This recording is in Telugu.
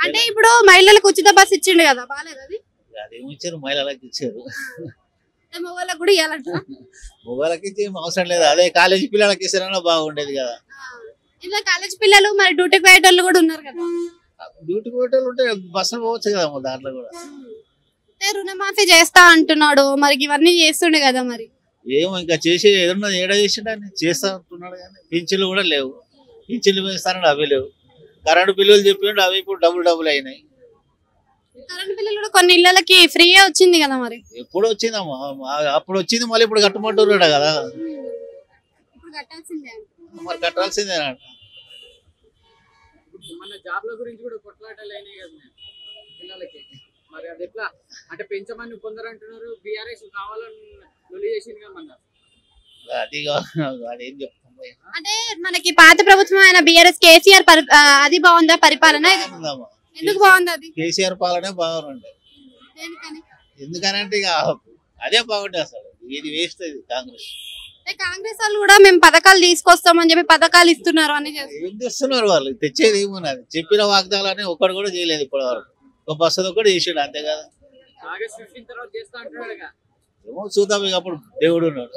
అంటే ఇప్పుడు మహిళలకు ఉచిత బస్ ఇచ్చిండు కదా, బాలేదు అది? అదేమి ఇచ్చారు, మహిళలకు ఇచ్చారు. మగవాళ్ళకి కూడా ఇవ్వాలంట. మొగలకి ఇచ్చి ఏం అవసరం లేదు, అదే కాలేజీ పిల్లలకి ఇస్తారన్నా బాగుండేది కదా. ఇలా కాలేజ్ పిల్లలు మరి డ్యూటీకి పోయేటోళ్ళు కూడా ఉన్నారు కదా. డ్యూటీకి పోయేటోళ్ళు ఉంటే బస్సులు పోవచ్చు కదా దాంట్లో కూడా. రుణమాఫీ చేస్తా అంటున్నాడు, మరి ఇవన్నీ చేస్తుండే కదా మరి. ఏమో ఇంకా చేసి ఏదన్నా ఏడా చేసిండని చేస్తా అంటున్నాడు కానీ పింఛన్లు కూడా లేవు. పింఛన్లు వేస్తానని అవి లేవు. కరెంటు బిల్లులు చెప్పిండు, అవి ఇప్పుడు డబుల్ అయినాయి. కరెంట్ బిల్లులు కూడా కొన్ని ఇళ్ళకి ఫ్రీ వచ్చింది కదా మరి. ఎప్పుడు వచ్చిందమ్మా, అప్పుడు వచ్చింది మళ్ళీ ఇప్పుడు కట్టమంటున్నాడు కదా. ఇప్పుడు కట్టాల్సిందే. మరి కట్టాల్సిందేనా? మన జాబ్ల గురించి కూడా కొట్లాటలు అయినాయి కదా పిల్లలకి, మరి అది ఎట్లా అంటే పెంచమని కొందరు అంటున్నారు, బీఆర్ఎస్ కావాలని లొల్లి చేసింది కదా మన. అది ఏం చెప్తాం. అంటే మనకి పాత ప్రభుత్వం అయిన బీఆర్ఎస్ కేసీఆర్ అది బాగుందా పరిపాలన? ఎందుకు బాగుంది అది? కేసీఆర్ పాలనే బాగుండే. ఎందుకనంటే ఇక అదే బాగుండే, అసలు ఇది వేస్ట్ ఇది కాంగ్రెస్. కాంగ్రెస్ వాళ్ళు కూడా మేము పథకాలు తీసుకొస్తామని చెప్పి పథకాలు ఇస్తున్నారు అని. ఏం చేస్తున్నారు వాళ్ళు, తెచ్చేది ఏమున్నది? చెప్పిన వాగ్దానాన్ని ఒక్కడు కూడా చేయలేదు ఇప్పటి వరకు. ఒక బస్సు ఒకటి చేసాడు అంతే కదా. ఆగస్ట్ 15 తర్వాత చేస్తా అంటున్నాడు. ఏమో చూద్దాం, ఇక అప్పుడు దేవుడు ఉన్నాడు.